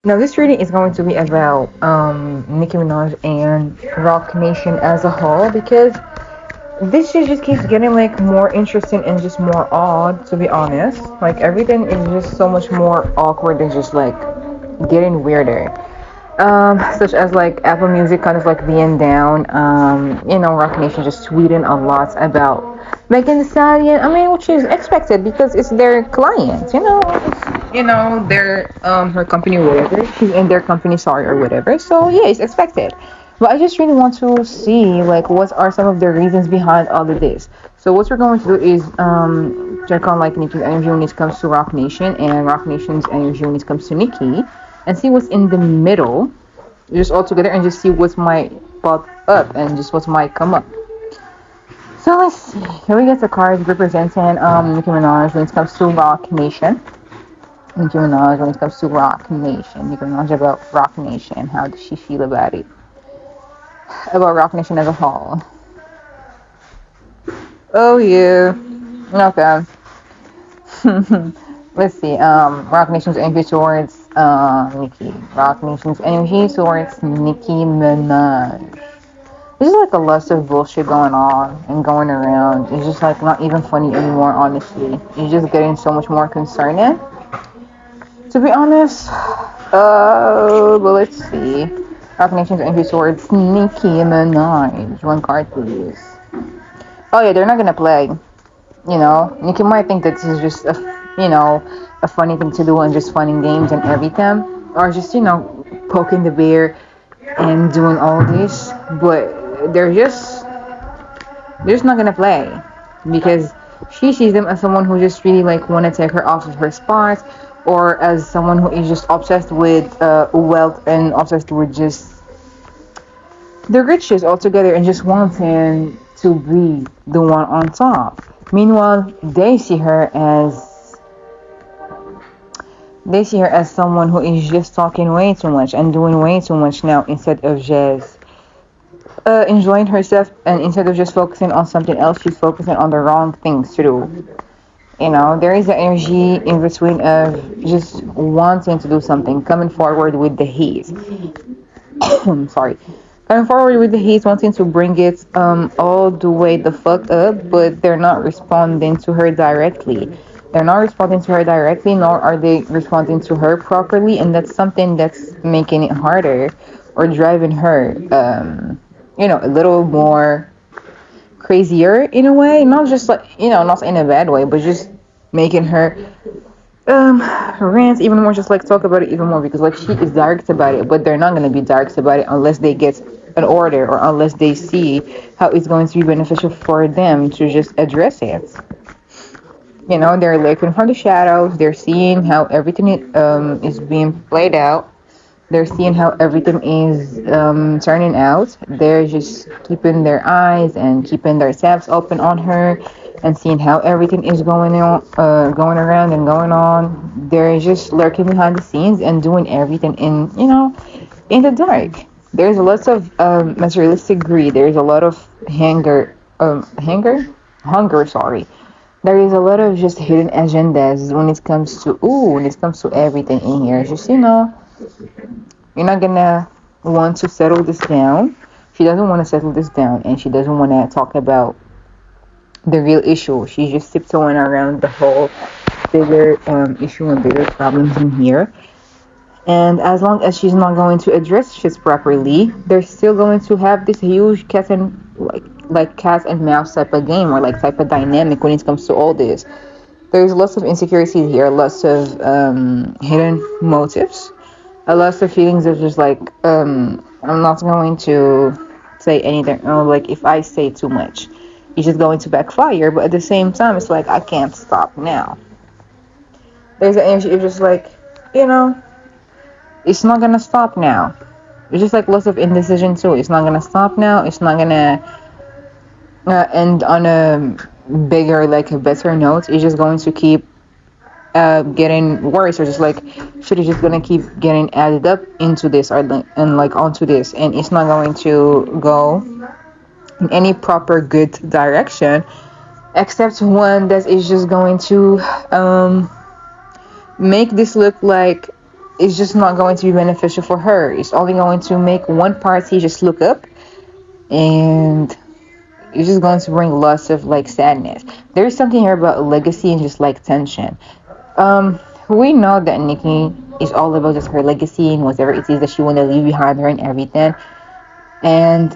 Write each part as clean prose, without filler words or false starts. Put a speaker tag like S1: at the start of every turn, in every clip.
S1: Now, this reading is going to be about Nicki Minaj and Rock Nation as a whole because this shit just keeps getting like more interesting and just more odd, to be honest. Like everything is just so much more awkward and just like getting weirder. Such as like Apple Music kind of like being down. Rock Nation just tweeting a lot about Megan Thee Stallion. I mean, which is expected because it's their client. Their her company or whatever. She's in their company, sorry, or whatever. So yeah, it's expected. But I just really want to see like what are some of the reasons behind all of this. So what we're going to do is check on like Nicki's energy when it comes to Rock Nation and Rock Nation's energy when it comes to Nicki, and see what's in the middle, just all together, and just see what might pop up and just what might come up. So let's see. Here we get the cards representing Nicki Minaj when it comes to Rock Nation. Nicki Minaj when it comes to Rock Nation. Nicki Minaj about Rock Nation. How does she feel about it? About Rock Nation as a whole. Oh yeah. Okay. Let's see. Rock Nation's energy towards Nicki. Rock Nation's energy towards Nicki Minaj. There's just like a lot of bullshit going on and going around. It's just like not even funny anymore, honestly. It's just getting so much more concerning. To be honest, but let's see. Rock Nation's entry towards Nicki Minaj. One card, please. Oh yeah, they're not gonna play. Nicki might think that this is just a funny thing to do and just fun and games and everything, or just poking the bear and doing all this, but they're just not gonna play because she sees them as someone who just really like want to take her off of her spot, or as someone who is just obsessed with wealth and obsessed with just the riches altogether and just wanting to be the one on top. Meanwhile, they see her as someone who is just talking way too much and doing way too much now instead of just enjoying herself, and instead of just focusing on something else, she's focusing on the wrong things to do. There is an energy in between of just wanting to do something, coming forward with the heat. Sorry. Coming forward with the heat, wanting to bring it all the way the fuck up, but they're not responding to her directly. They're not responding to her directly, nor are they responding to her properly, and that's something that's making it harder or driving her, a little more crazier in a way. Not just like, not in a bad way, but just making her rant even more, just like talk about it even more, because like she is direct about it, but they're not going to be direct about it unless they get an order or unless they see how it's going to be beneficial for them to just address it. They're looking from the shadows. They're seeing how everything is being played out. They're seeing how everything is turning out. They're just keeping their eyes and keeping their tabs open on her and seeing how everything is going on, going around and going on. They're just lurking behind the scenes and doing everything in the dark. There's a lot of materialistic greed. There's a lot of hunger. Sorry. There is a lot of just hidden agendas when it comes to everything in here. Just you're not gonna want to settle this down. She doesn't want to settle this down, and she doesn't want to talk about the real issue. She's just tiptoeing around the whole bigger issue and bigger problems in here. And as long as she's not going to address shit properly, they're still going to have this huge cat and mouse type of game, or like type of dynamic when it comes to all this. There's lots of insecurities here, lots of hidden motives, a lot of feelings of just like I'm not going to say anything. Like if I say too much, it's just going to backfire. But at the same time, it's like I can't stop now. There's an energy of just like it's not gonna stop now. It's just like lots of indecision too. It's not gonna stop now. It's not gonna end on a bigger, like a better note. It's just going to keep getting worse, or just like shit is just gonna keep getting added up into this, and like onto this, and it's not going to go in any proper good direction, except one that is just going to make this look like it's just not going to be beneficial for her. It's only going to make one party just look up, and it's just going to bring lots of like sadness. There's something here about legacy and just like tension. We know that Nicki is all about just her legacy and whatever it is that she want to leave behind her and everything. And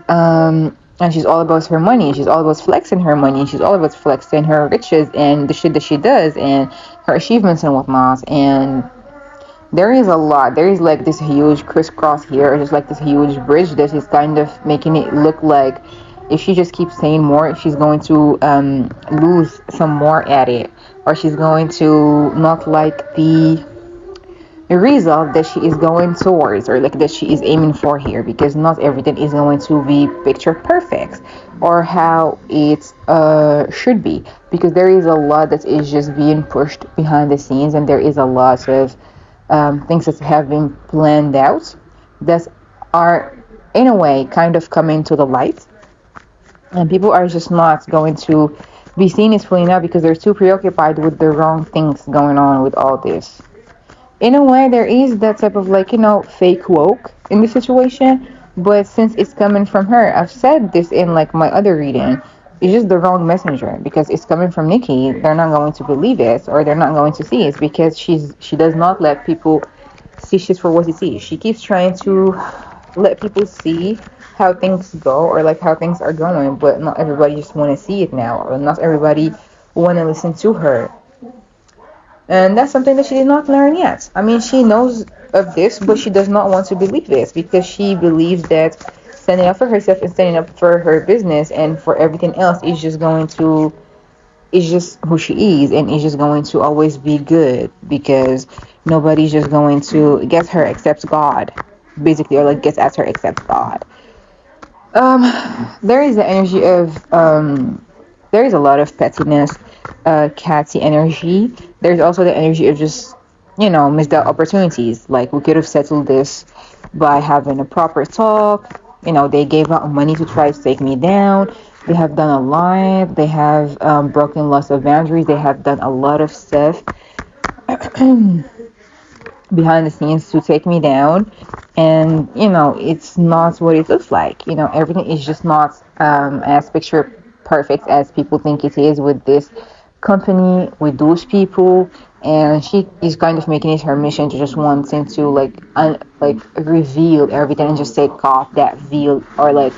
S1: she's all about her money. She's all about flexing her money. She's all about flexing her riches and the shit that she does and her achievements and whatnot. And there is a lot. There is like this huge crisscross here, or just like this huge bridge that is kind of making it look like if she just keeps saying more, she's going to lose some more at it, or she's going to not like the result that she is going towards, or like that she is aiming for here, because not everything is going to be picture perfect or how it should be, because there is a lot that is just being pushed behind the scenes, and there is a lot of things that have been planned out that are in a way kind of coming to the light, and people are just not going to be seen as fully now because they're too preoccupied with the wrong things going on with all this. In a way, there is that type of like, fake woke in the situation, but since it's coming from her, I've said this in like my other reading, it's just the wrong messenger, because it's coming from Nikki. They're not going to believe it, or they're not going to see it, because she does not let people see shit for what it is. She keeps trying to let people see how things go, or like how things are going, but not everybody just want to see it now, or not everybody want to listen to her. And that's something that she did not learn yet. I mean, she knows of this, but she does not want to believe this, because she believes that standing up for herself and standing up for her business and for everything else is just who she is, and is just going to always be good, because nobody's just going to get her except God, basically, or like gets at her except God. There is the energy of there is a lot of pettiness, catty energy. There's also the energy of just, missed out opportunities. Like, we could have settled this by having a proper talk. They gave out money to try to take me down. They have done a lot. They have broken lots of boundaries. They have done a lot of stuff behind the scenes to take me down. And, it's not what it looks like. Everything is just not as picture perfect as people think it is with this company, with those people. And she is kind of making it her mission to just wanting to like reveal everything and just take off that veil, or like,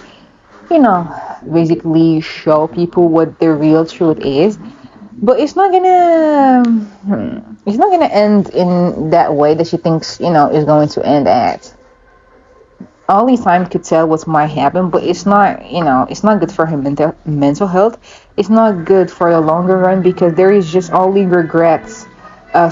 S1: basically show people what the real truth is. But it's not gonna end in that way that she thinks, is going to end at. Only time could tell what might happen, but it's not good for her mental health. It's not good for the longer run, because there is just only regrets,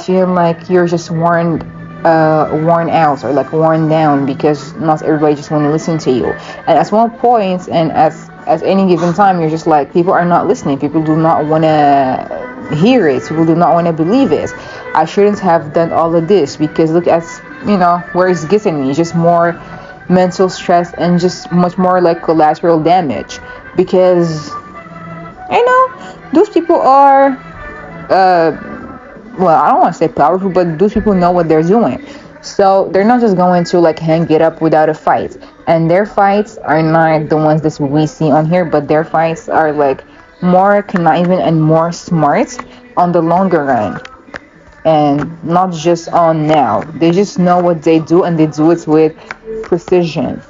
S1: feeling like you're just worn out, or like worn down, because not everybody just want to listen to you. And at one point, and as any given time, you're just like, people are not listening. People do not want to hear it. People do not want to believe it. I shouldn't have done all of this, because look at where it's getting me. It's just more mental stress and just much more like collateral damage, because those people are well, I don't want to say powerful, but those people know what they're doing. So they're not just going to like hang it up without a fight. And their fights are not the ones that we see on here, but their fights are like more conniving and more smart on the longer run, and not just on now. They just know what they do, and they do it with precision.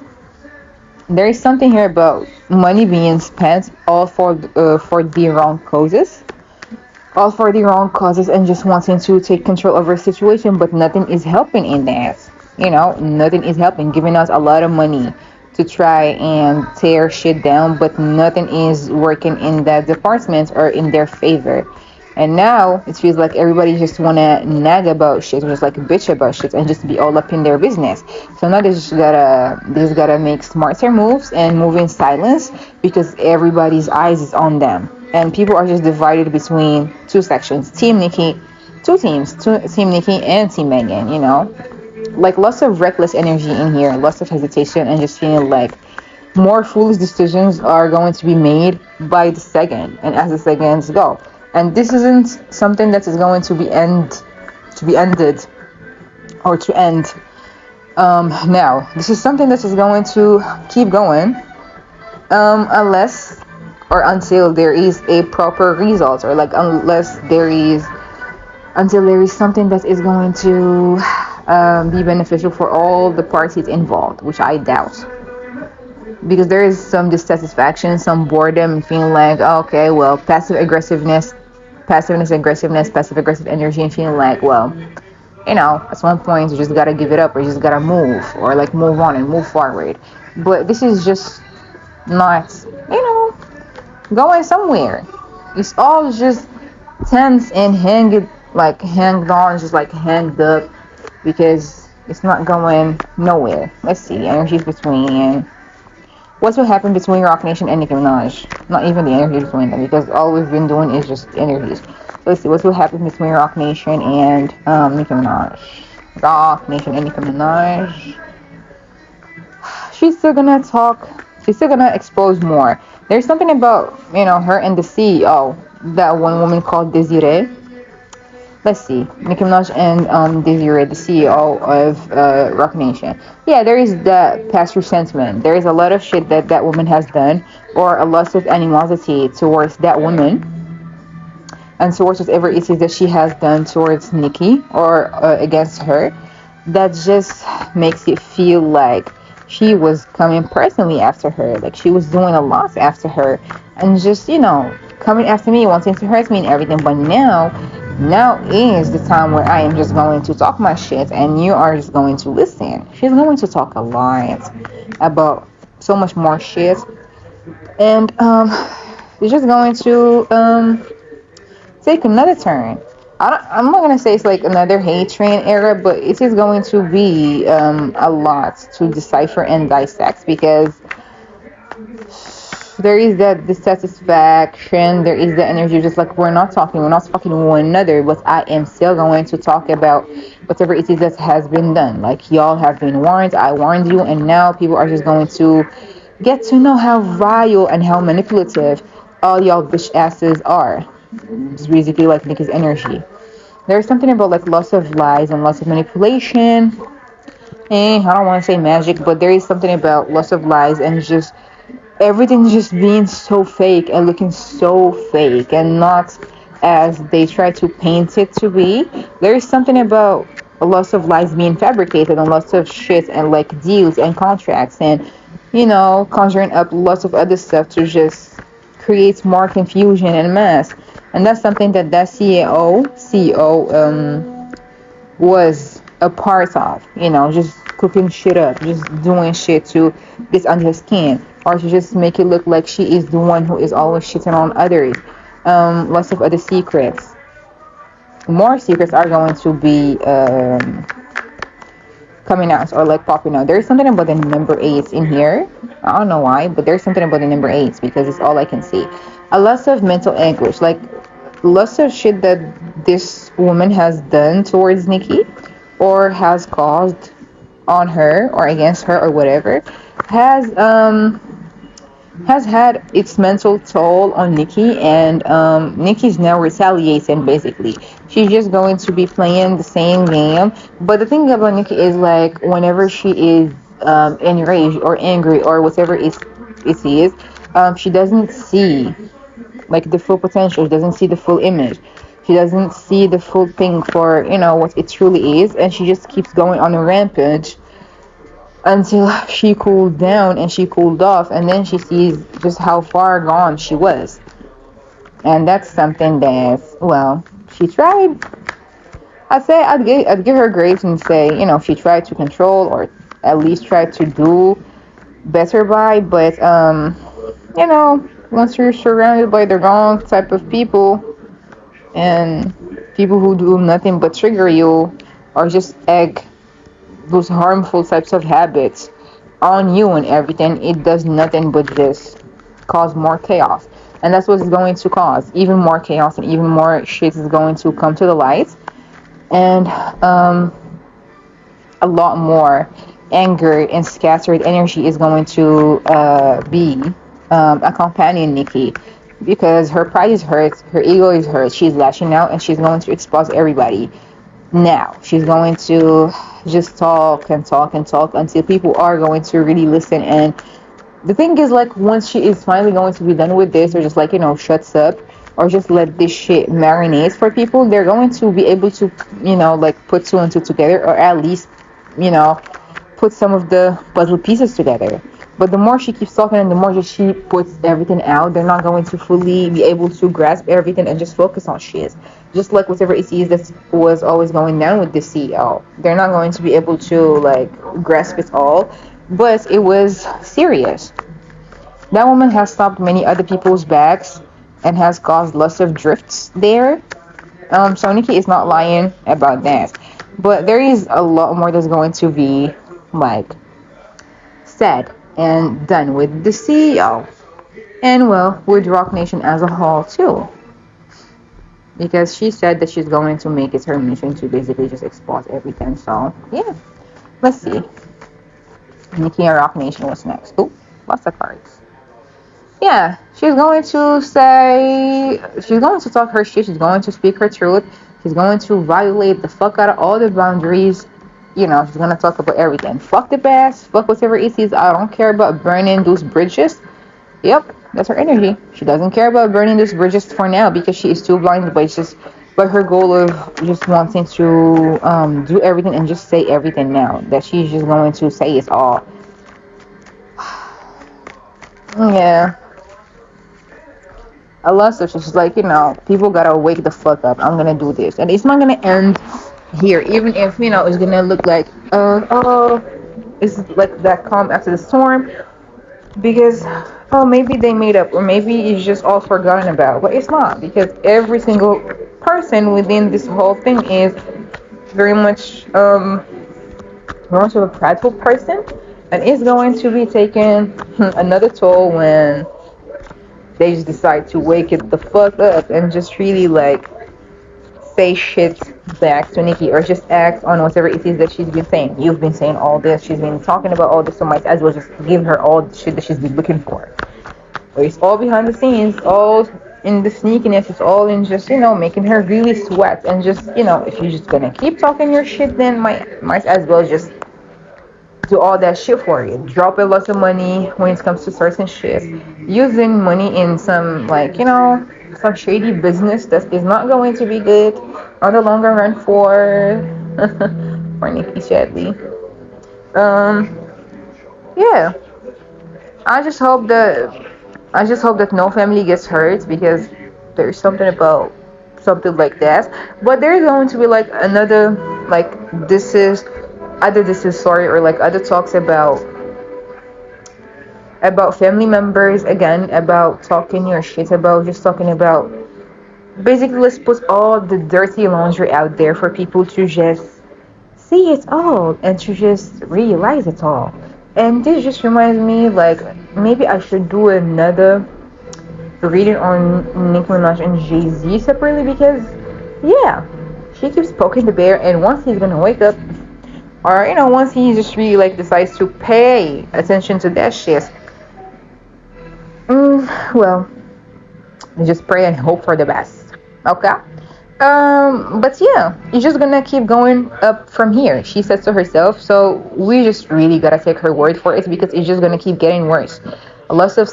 S1: There is something here about money being spent all for the wrong causes, and just wanting to take control of our situation, but nothing is helping in that. Nothing is helping. Giving us a lot of money to try and tear shit down, but nothing is working in that department or in their favor. And now it feels like everybody just wanna nag about shit, or just like bitch about shit, and just be all up in their business. So now they just gotta make smarter moves and move in silence, because everybody's eyes is on them. And people are just divided between two sections: Team Nicki, two teams, Team Nicki and Team Megan. Like lots of reckless energy in here, lots of hesitation, and just feeling like more foolish decisions are going to be made by the second, and as the seconds go. And this isn't something that is going to be ended or to end. Now, this is something that is going to keep going, unless or until there is a proper result, or like until there is something that is going to be beneficial for all the parties involved, which I doubt. Because there is some dissatisfaction, some boredom, and feeling like, oh, okay, well, aggressiveness, passive aggressive energy, and feeling like, well, at some point you just gotta give it up, or you just gotta move, or like move on and move forward. But this is just not, going somewhere. It's all just tense and hanged on, just like hanged up, because it's not going nowhere. Let's see, energies between. What's what happened between Rock Nation and Nicki Minaj? Not even the energy between them, because all we've been doing is just energies. Let's see, what's what happened between Rock Nation and Nicki Minaj? Rock Nation and Nicki Minaj. She's still gonna talk. She's still gonna expose more. There's something about her and the CEO, that one woman called Desiree. Let's see, Nicki Minaj and Desiree, the CEO of Rock Nation. Yeah, there is that past resentment. There is a lot of shit that that woman has done, or a lot of animosity towards that woman, and towards whatever it is that she has done towards Nicki, or against her. That just makes it feel like she was coming personally after her, like she was doing a lot after her, and just coming after me, wanting to hurt me and everything. But now is the time where I am just going to talk my shit, and you are just going to listen. She's going to talk a lot about so much more shit, and it's just going to take another turn. I'm not gonna say it's like another hate train era, but it is going to be a lot to decipher and dissect, because there is that dissatisfaction, there is the energy, just like we're not talking to one another, but I am still going to talk about whatever it is that has been done. Like, y'all have been warned, I warned you, and now people are just going to get to know how vile and how manipulative all y'all bitch asses are. It's basically like Nicki's energy. There's something about like lots of lies and lots of manipulation. I don't want to say magic, but there is something about lots of lies and just everything just being so fake and looking so fake and not as they try to paint it to be. There is something about lots of lies being fabricated and lots of shit and like deals and contracts and conjuring up lots of other stuff to just create more confusion and mess. And that's something that CEO was a part of, just cooking shit up, just doing shit to get under his skin, or to just make it look like she is the one who is always shitting on others. Lots of other secrets. More secrets are going to be coming out, or like popping out. There's something about the number 8 in here. I don't know why, but there's something about the number 8, because it's all I can see. A lot of mental anguish, like lots of shit that this woman has done towards Nicki, or has caused on her or against her or whatever, has had its mental toll on Nicki, and Nicki's now retaliating. Basically, she's just going to be playing the same game. But the thing about Nicki is, like, whenever she is enraged or angry or whatever it is, she doesn't see like the full potential. She doesn't see the full image. She doesn't see the full thing for what it truly is, and she just keeps going on a rampage until she cooled down and she cooled off, and then she sees just how far gone she was. And that's something that, well, she tried. I'd give her grace and say, she tried to control, or at least tried to do better by. But once you're surrounded by the wrong type of people, and people who do nothing but trigger you, or just egg those harmful types of habits on you and everything, it does nothing but just cause more chaos. And that's what it's going to cause. Even more chaos and even more shit is going to come to the light. And a lot more anger and scattered energy is going to be accompanying Nicki, because her pride is hurt, her ego is hurt, she's lashing out, and she's going to expose everybody. Now she's going to just talk and talk and talk until people are going to really listen. And the thing is, like, once she is finally going to be done with this, or just like, shuts up, or just let this shit marinate for people, they're going to be able to, like, put two and two together, or at least, you know put some of the puzzle pieces together. But the more she keeps talking and the more just she puts everything out, they're not going to fully be able to grasp everything and just focus on shit. Just like whatever it is that was always going down with the CEO, they're not going to be able to, like, grasp it all. But it was serious. That woman has stopped many other people's backs and has caused lots of drifts there. So Nicki is not lying about that. But there is a lot more that's going to be, like, said and done with the CEO. And, well, with Rock Nation as a whole too. Because she said that she's going to make it her mission to basically just expose everything. So, yeah. Let's see. Nicki and Rock Nation, what's next? Oh, lots of cards. Yeah, she's going to talk her shit, she's going to speak her truth, she's going to violate the fuck out of all the boundaries. She's going to talk about everything. Fuck the past, fuck whatever it is, I don't care about burning those bridges. Yep, that's her energy. She doesn't care about burning those bridges for now because she is too blinded by her goal of just wanting to do everything and just say everything now. That she's just going to say it all. Yeah. A lot of stuff. She's like, people gotta wake the fuck up. I'm gonna do this, and it's not gonna end here. Even if it's gonna look like, it's like that calm after the storm, because maybe they made up, or maybe it's just all forgotten about. But it's not, because every single person within this whole thing is very much of a prideful person, and it's going to be taking another toll when they just decide to wake it the fuck up and just really, like, say shit back to Nicki, or just act on whatever it is that she's been saying. You've been saying all this, she's been talking about all this, so might as well just give her all the shit that she's been looking for. But it's all behind the scenes, all in the sneakiness, it's all in just, making her really sweat. And just, if you're just gonna keep talking your shit, then might as well just do all that shit for you. Drop a lot of money when it comes to certain shit. Using money in some, like, some shady business that is not going to be good on the longer run for Nicki Shadley. Yeah. I just hope that no family gets hurt, because there's something about something like that. But there's going to be, like, another, like, this is story, or like other talks about family members, again, about talking your shit, about just talking about, basically, let's put all the dirty laundry out there for people to just see it all and to just realize it all. And this just reminds me, like, maybe I should do another reading on Nicki Minaj and Jay-Z separately, because yeah, she keeps poking the bear, and once he's gonna wake up, or once he just really, like, decides to pay attention to that shit, well, just pray and hope for the best. Okay. But yeah, it's just gonna keep going up from here, she says to herself. So we just really gotta take her word for it, because it's just gonna keep getting worse. Lots of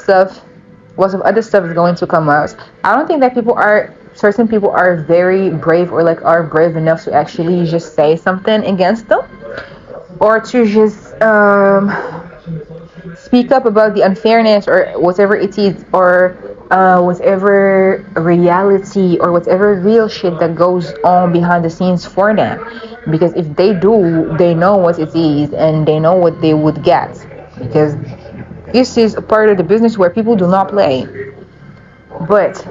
S1: other stuff is going to come out. I don't think that certain people are very brave, or like are brave enough to actually just say something against them, or to just speak up about the unfairness, or whatever it is, or whatever reality, or whatever real shit that goes on behind the scenes for them. Because if they do, they know what it is, and they know what they would get, because this is a part of the business where people do not play. But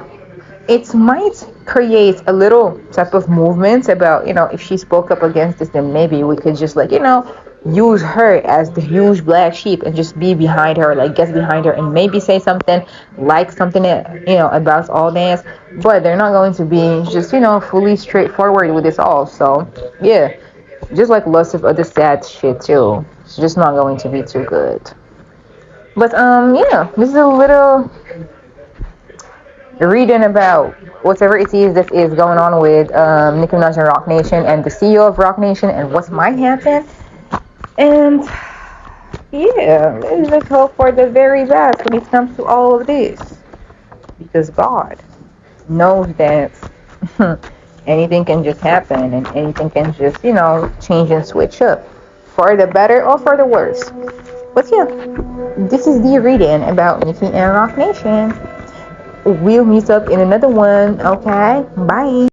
S1: it might create a little type of movement about, if she spoke up against this, then maybe we could just, like, use her as the huge black sheep and just be behind her, like, get behind her, and maybe say something, like, something, about all this. But they're not going to be just, fully straightforward with this all. So yeah, just like lots of other sad shit too, it's just not going to be too good. But yeah, this is a little reading about whatever it is that is going on with Nicki Minaj and Rock Nation and the CEO of Rock Nation and what might happen. And yeah, let's just hope for the very best when it comes to all of this. Because God knows that anything can just happen and anything can just, change and switch up for the better or for the worse. But yeah, this is the reading about Nicki and Rock Nation. We'll meet up in another one. Okay, bye.